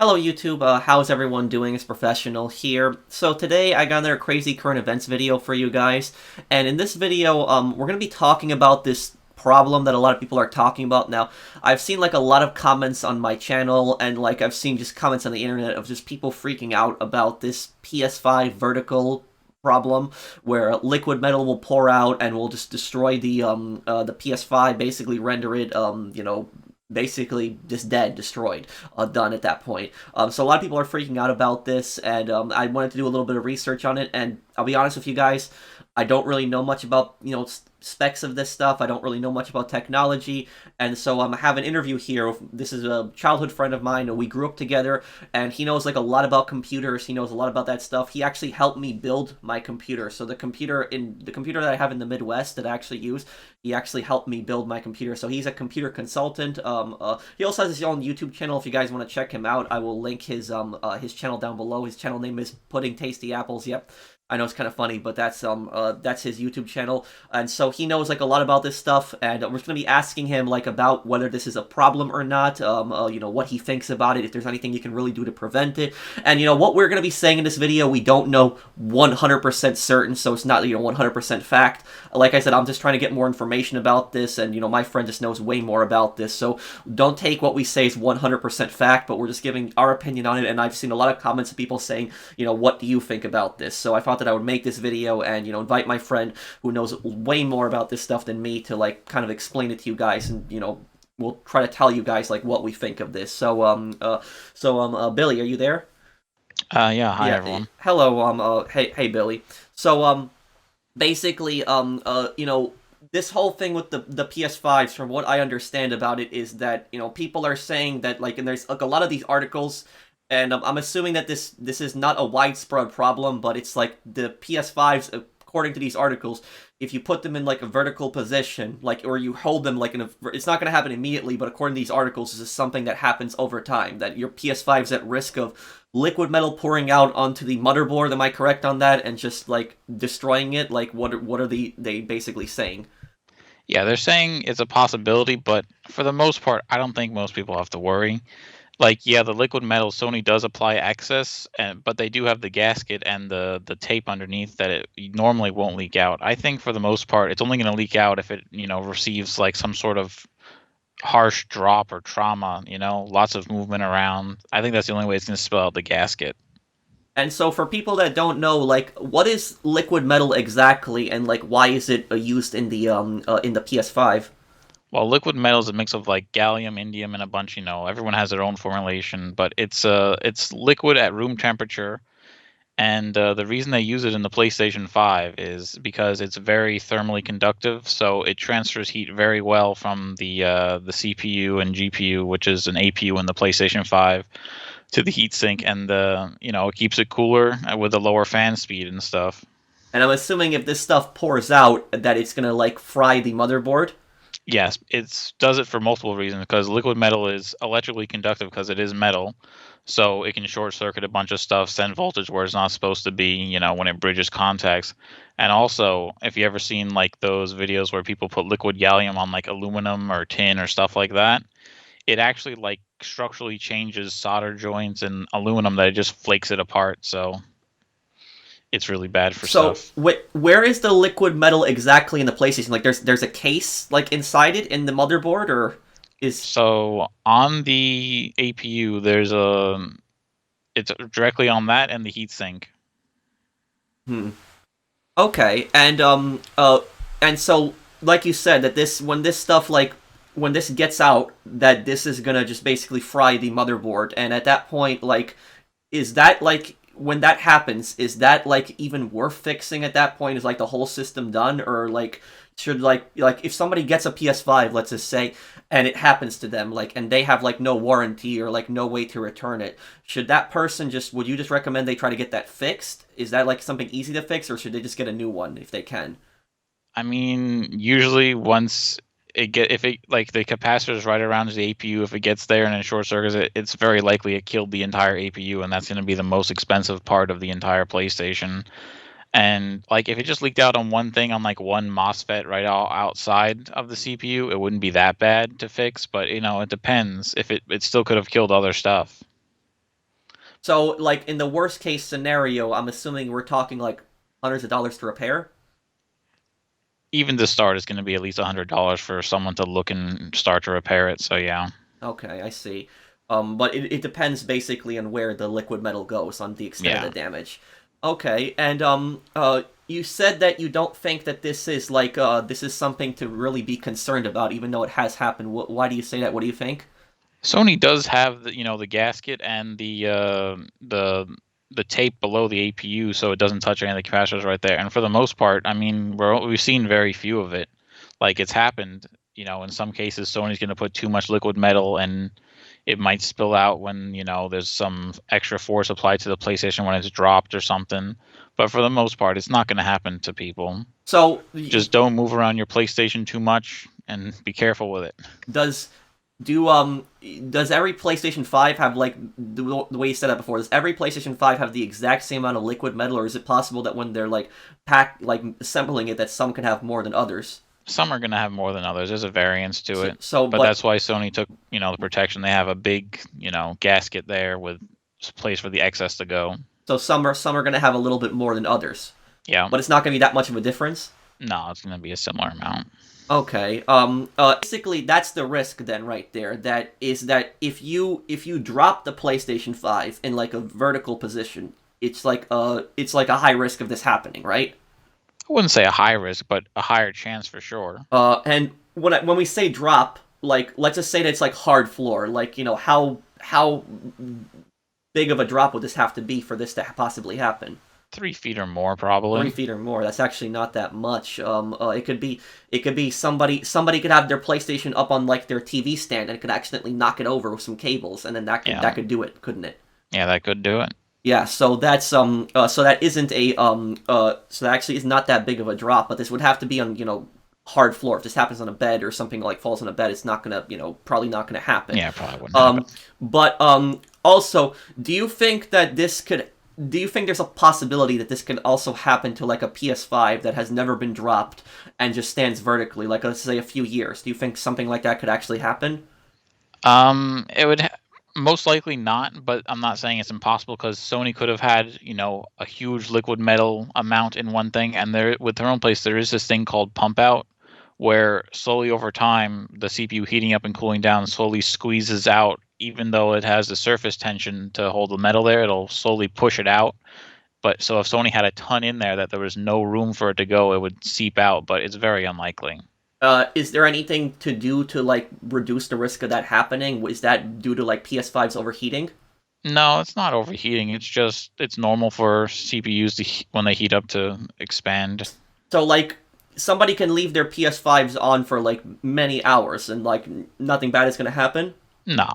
Hello YouTube, how's everyone doing? It's Professional here. So today I got another crazy current events video for you guys, and in this video, we're going to be talking about this problem that a lot of people are talking about now. I've seen like a lot of comments on my channel, and like I've seen just comments on the internet of just people freaking out about this PS5 Vertical problem where liquid metal will pour out and will just destroy the PS5, basically render it basically just dead, destroyed, done at that point. So a lot of people are freaking out about this, and I wanted to do a little bit of research on it. And I'll be honest with you guys, I don't really know much about specs of this stuff. I don't really know much about technology, and so I have an interview here. This is a childhood friend of mine, and we grew up together. And he knows like a lot about computers. He knows a lot about that stuff. He actually helped me build my computer. So the computer that I have in the Midwest that I actually use, he actually helped me build my computer. So he's a computer consultant. He also has his own YouTube channel. If you guys want to check him out, I will link his channel down below. His channel name is Pudding Tasty Apples. Yep. I know it's kind of funny, but that's his YouTube channel, and so he knows like a lot about this stuff, and we're just gonna be asking him like about whether this is a problem or not, what he thinks about it, if there's anything you can really do to prevent it, and what we're gonna be saying in this video, we don't know 100% certain, so it's not 100% fact. Like I said, I'm just trying to get more information about this, and my friend just knows way more about this, so don't take what we say as 100% fact, but we're just giving our opinion on it, and I've seen a lot of comments of people saying, what do you think about this? So I thought that I would make this video and invite my friend who knows way more about this stuff than me to like kind of explain it to you guys, and we'll try to tell you guys like what we think of this. So Billy, are you there? Yeah, hi everyone. Hello, hey Billy. So basically this whole thing with the PS5s, from what I understand about it, is that people are saying that like, and there's like a lot of these articles, and I'm assuming that this is not a widespread problem, but it's like the PS5s, according to these articles, if you put them in like a vertical position, like, or you hold them like it's not going to happen immediately, but according to these articles, this is something that happens over time, that your PS5 is at risk of liquid metal pouring out onto the motherboard. Am I correct on that? And just like destroying it? Like, what are they basically saying? Yeah, they're saying it's a possibility, but for the most part, I don't think most people have to worry. Like, yeah, the liquid metal, Sony does apply excess, but they do have the gasket and the tape underneath that it normally won't leak out. I think for the most part, it's only going to leak out if it receives like some sort of harsh drop or trauma. Lots of movement around. I think that's the only way it's going to spill out the gasket. And so for people that don't know, like, what is liquid metal exactly, and like why is it used in the PS5? Well, liquid metal is a mix of like gallium, indium, and a bunch. Everyone has their own formulation, but it's liquid at room temperature. And the reason they use it in the PlayStation 5 is because it's very thermally conductive, so it transfers heat very well from the CPU and GPU, which is an APU in the PlayStation 5, to the heatsink, and it keeps it cooler with a lower fan speed and stuff. And I'm assuming if this stuff pours out, that it's gonna like fry the motherboard. Yes, it does it for multiple reasons, because liquid metal is electrically conductive because it is metal, so it can short circuit a bunch of stuff, send voltage where it's not supposed to be, when it bridges contacts. And also, if you ever seen like those videos where people put liquid gallium on like aluminum or tin or stuff like that, it actually like structurally changes solder joints and aluminum that it just flakes it apart. So it's really bad for So stuff. where is the liquid metal exactly in the PlayStation? Like, there's a case like inside it in the motherboard, or is So on the APU, it's directly on that and the heatsink. hmm. Okay, and so like you said, that this when this stuff like when this gets out, that this is gonna just basically fry the motherboard, and at that point, like, is that like when that happens, is that like even worth fixing at that point? Is like the whole system done, or like should like if somebody gets a PS5, let's just say, and it happens to them, like, and they have like no warranty or like no way to return it, should that person just would you just recommend they try to get that fixed? Is that like something easy to fix, or should they just get a new one if they can? I mean, usually once if it like the capacitor is right around the APU, if it gets there and it short circuits it, it's very likely it killed the entire APU, and that's going to be the most expensive part of the entire PlayStation. And like if it just leaked out on one thing, on like one MOSFET right outside of the CPU, it wouldn't be that bad to fix. But it depends. If it still could have killed other stuff. So, like, in the worst case scenario, I'm assuming we're talking like hundreds of dollars to repair. Even to start is going to be at least $100 for someone to look and start to repair it. So yeah. Okay, I see. But it depends basically on where the liquid metal goes, on the extent of the Yeah. damage. Okay, and you said that you don't think that this is like this is something to really be concerned about, even though it has happened. Why do you say that? What do you think? Sony does have the gasket and the tape below the APU, so it doesn't touch any of the capacitors right there. And for the most part, I mean, we've seen very few of it. Like it's happened, in some cases, Sony's going to put too much liquid metal, and it might spill out when there's some extra force applied to the PlayStation when it's dropped or something. But for the most part, it's not going to happen to people. So, Just don't move around your PlayStation too much and be careful with it. does do does every PlayStation 5 have like the way you said that before? Does every PlayStation 5 have the exact same amount of liquid metal, or is it possible that when they're like assembling it, that some can have more than others? Some are going to have more than others. There's a variance to it. But But that's why Sony took, the protection. They have a big, gasket there with place for the excess to go. so some are gonna have a little bit more than others, Yeah. but it's not gonna be that much of a difference. No, it's going to be a similar amount. Okay. Basically, that's the risk then, right there. That is that if you drop the PlayStation 5 in like a vertical position, it's like a high risk of this happening, right? I wouldn't say a high risk, but a higher chance for sure. And when we say drop, like let's just say that it's like hard floor, like how big of a drop would this have to be for this to possibly happen? 3 feet or more, 3 feet probably. or more. That's actually not that much. It could be somebody could have their PlayStation up on like their TV stand and could accidentally knock it over with some cables, and then that could Yeah. that could do it, couldn't it? Yeah, that could do it. Yeah. So that's so that isn't a so that actually is not that big of a drop, but this would have to be on hard floor. If this happens on a bed or something like falls on a bed, it's not gonna probably not gonna happen. Yeah, probably wouldn't happen. But also, do you think that this could? Do you think there's a possibility that this could also happen to like a PS5 that has never been dropped and just stands vertically, like let's say a few years? Do you think something like that could actually happen? It would most likely not, but I'm not saying it's impossible because Sony could have had, a huge liquid metal amount in one thing, and there with their own place there is this thing called pump out, where slowly over time the CPU heating up and cooling down slowly squeezes out, even though it has the surface tension to hold the metal there, it'll slowly push it out. But so if Sony had a ton in there that there was no room for it to go, it would seep out, but it's very unlikely. Is there anything to do to like reduce the risk of that happening? Is that due to like PS5's overheating? No, it's not overheating. It's normal for CPUs when they heat up to expand. So like somebody can leave their PS5s on for like many hours and like nothing bad is gonna happen. No.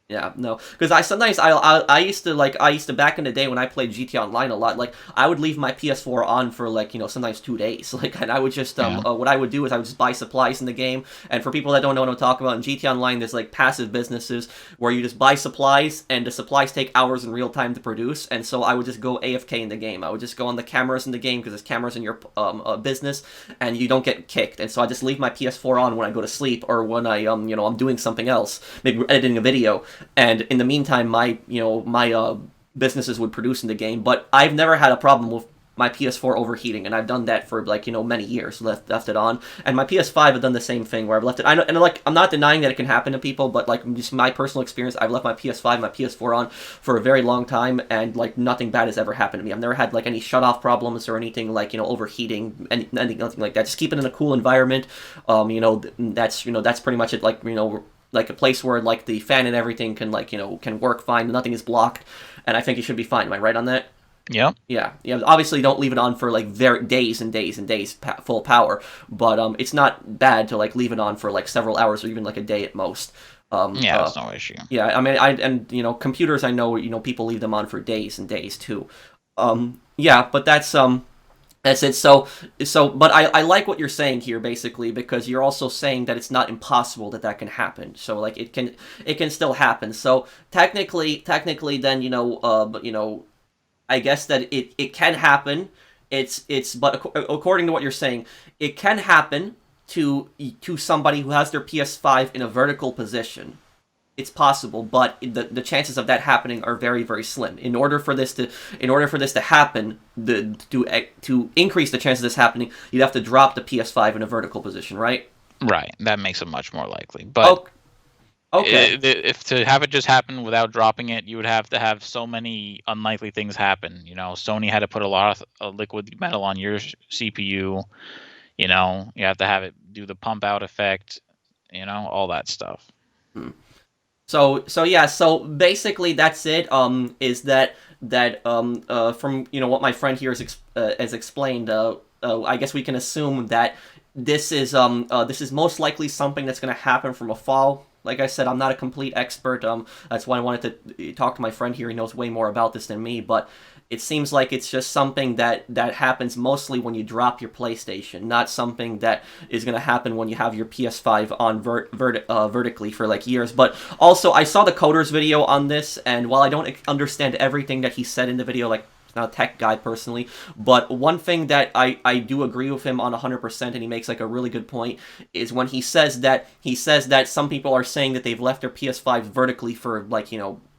Yeah, no, because I used to back in the day when I played GT Online a lot. Like I would leave my PS4 on for like sometimes 2 days. Like and I would just Yeah. what I would do is I would just buy supplies in the game. And for people that don't know what I'm talking about, in GT Online there's like passive businesses where you just buy supplies and the supplies take hours in real time to produce. And so I would just go AFK in the game. I would just go on the cameras in the game because there's cameras in your business and you don't get kicked. And so I just leave my PS4 on when I go to sleep or when I'm doing something else, maybe editing a video. And in the meantime, my businesses would produce in the game. But I've never had a problem with my PS4 overheating, and I've done that for like many years. Left it on, and my PS5 have done the same thing where I've left it. I know, and like I'm not denying that it can happen to people, but like just my personal experience, I've left my PS5, my PS4 on for a very long time, and like nothing bad has ever happened to me. I've never had like any shut off problems or anything like overheating, anything nothing like that. Just keep it in a cool environment. That's pretty much it. Like a place where like the fan and everything can can work fine, nothing is blocked, and I think it should be fine. Am I right on that? Yep. Yeah. Obviously, don't leave it on for like days and days and days full power, but it's not bad to like leave it on for like several hours or even like a day at most. Yeah, that's no issue. Yeah, I mean, computers. I know people leave them on for days and days too. Yeah, but that's it. But I like what you're saying here, basically, because you're also saying that it's not impossible that can happen. So, like, it can still happen. So, technically, then, I guess that it can happen. But according to what you're saying, it can happen to somebody who has their PS5 in a vertical position. it's possible, but the chances of that happening are very, very slim. In order for this to happen, to increase the chances of this happening, you'd have to drop the PS5 in a vertical position, right? Right. That makes it much more likely. But Oh, okay. if to have it just happen without dropping it, you would have to have so many unlikely things happen. Sony had to put a lot of liquid metal on your CPU. You have to have it do the pump out effect. All that stuff. Hmm. So yeah, so basically that's it. Is that from what my friend here has explained. I guess we can assume that this is most likely something that's going to happen from a fall. Like I said, I'm not a complete expert. That's why I wanted to talk to my friend here. He knows way more about this than me, but it seems like it's just something that happens mostly when you drop your PlayStation, not something that is going to happen when you have your PS5 on vertically for like years. But also, I saw the coder's video on this, and while I don't understand everything that he said in the video, like not a tech guy personally, but one thing that I do agree with him on 100%, and he makes like a really good point, is when he says that some people are saying that they've left their PS5s vertically for like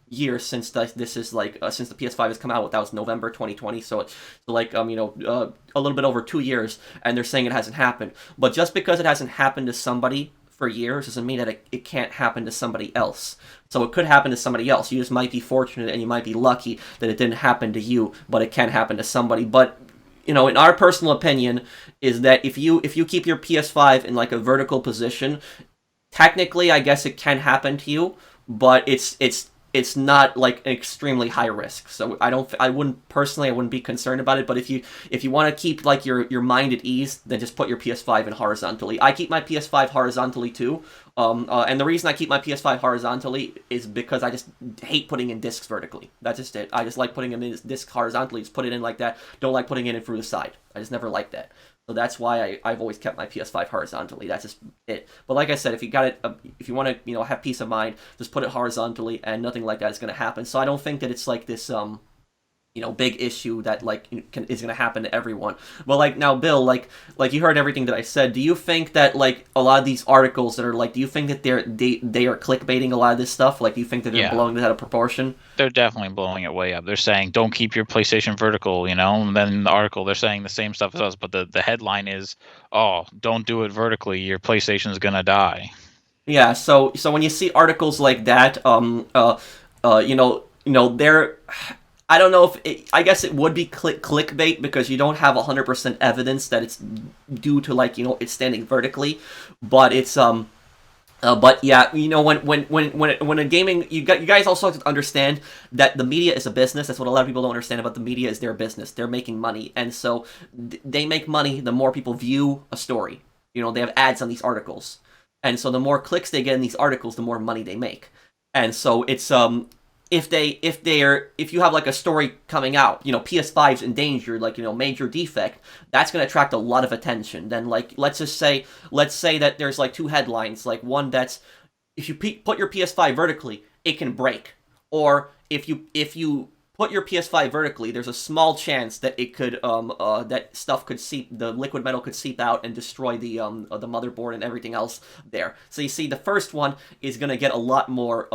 years since this is like since the PS5 has come out. That was November 2020, so it's like a little bit over 2 years, and they're saying it hasn't happened. But just because it hasn't happened to somebody for years doesn't mean that it can't happen to somebody else. So it could happen to somebody else. You just might be fortunate and you might be lucky that it didn't happen to you, but it can happen to somebody. But in our personal opinion, is that if you keep your PS5 in like a vertical position, technically I guess it can happen to you, but it's not like an extremely high risk. So I wouldn't be concerned about it. But if you want to keep like your mind at ease, then just put your PS5 in horizontally. I keep my PS5 horizontally too. And the reason I keep my PS5 horizontally is because I just hate putting in discs vertically. That's just it. I just like putting them in discs horizontally. Just put it in like that. Don't like putting it in through the side. I just never liked that. So that's why I've always kept my PS5 horizontally. That's just it. But like I said, if you got it, if you want to, have peace of mind, just put it horizontally, and nothing like that is going to happen. So I don't think that it's like this, big issue that like is going to happen to everyone. But like now, Bill, like you heard everything that I said. Do you think that like a lot of these articles that are like, do you think that they are clickbaiting a lot of this stuff? Like, do you think that they're blowing this out of proportion? They're definitely blowing it way up. They're saying don't keep your PlayStation vertical, and then in the article they're saying the same stuff as us, but the headline is, oh, don't do it vertically, your PlayStation's gonna die. Yeah. So when you see articles like that, they're I don't know if I guess it would be clickbait because you don't have 100% evidence that it's due to like it's standing vertically, but it's but yeah, when a gaming you guys also have to understand that the media is a business. That's what a lot of people don't understand about the media is their business. They're making money, and so they make money the more people view a story. They have ads on these articles, and so the more clicks they get in these articles, the more money they make. And so it's if you have like a story coming out, PS5's in danger, like major defect, that's going to attract a lot of attention. Then like let's say that there's like two headlines, like one that's if you put your PS5 vertically, it can break, or if you put your PS5 vertically, there's a small chance that it could that stuff could seep, the liquid metal could seep out and destroy the motherboard and everything else there. So you see, the first one is gonna get a lot more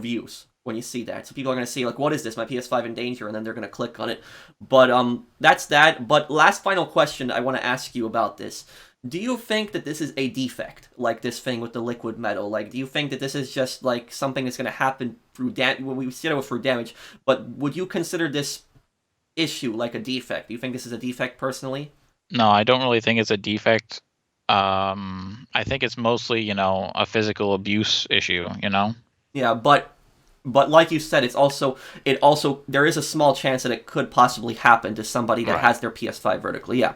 views when you see that. So people are gonna see like, what is this? My PS5 in danger, and then they're gonna click on it. But that's that. But last final question I want to ask you about this. Do you think that this is a defect, like this thing with the liquid metal? Like, do you think that this is just like something that's going to happen through when we said it was through damage? But would you consider this issue like a defect? Do you think this is a defect personally? No, I don't really think it's a defect. I think it's mostly, a physical abuse issue, Yeah, but like you said, it also there is a small chance that it could possibly happen to somebody that Right. has their PS5 vertically. Yeah.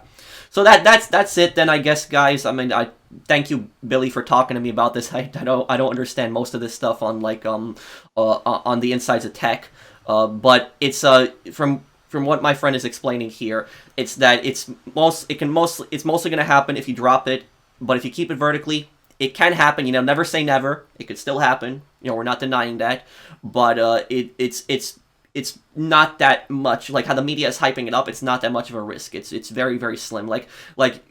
So that's it then, I guess, guys. I mean, I thank you, Billy, for talking to me about this. I don't understand most of this stuff on like on the insides of tech, but it's from what my friend is explaining here, it's that it's mostly going to happen if you drop it, but if you keep it vertically, it can happen. Never say never. It could still happen. We're not denying that, but it's not that much. Like how the media is hyping it up, it's not that much of a risk. It's very, very slim. Like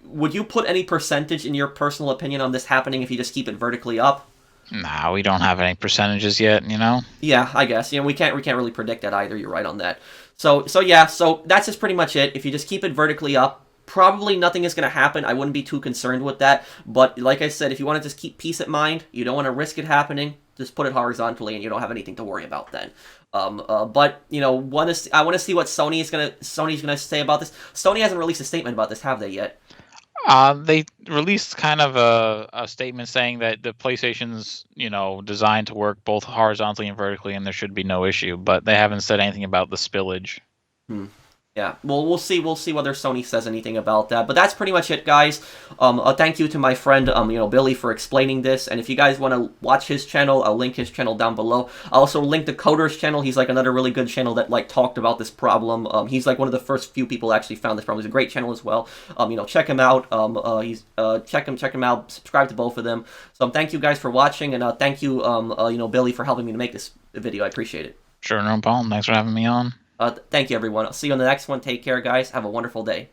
would you put any percentage in your personal opinion on this happening if you just keep it vertically up? Nah, we don't have any percentages yet. Yeah, I guess. We can't really predict that either. You're right on that. So yeah, so that's just pretty much it. If you just keep it vertically up, probably nothing is going to happen. I wouldn't be too concerned with that. But like I said, if you want to just keep peace at mind, you don't want to risk it happening, just put it horizontally and you don't have anything to worry about then. But I want to see what Sony's gonna say about this. Sony hasn't released a statement about this, have they yet? They released kind of a statement saying that the PlayStation's, designed to work both horizontally and vertically, and there should be no issue. But they haven't said anything about the spillage. Hmm. Yeah, well, we'll see. We'll see whether Sony says anything about that. But that's pretty much it, guys. Thank you to my friend, Billy, for explaining this. And if you guys want to watch his channel, I'll link his channel down below. I'll also link the Coder's channel. He's like another really good channel that talked about this problem. He's like one of the first few people actually found this problem. He's a great channel as well. Check him out. Check him out. Subscribe to both of them. So thank you guys for watching, and thank you, Billy, for helping me to make this video. I appreciate it. Sure, no problem. Thanks for having me on. Thank you, everyone. I'll see you on the next one. Take care, guys. Have a wonderful day.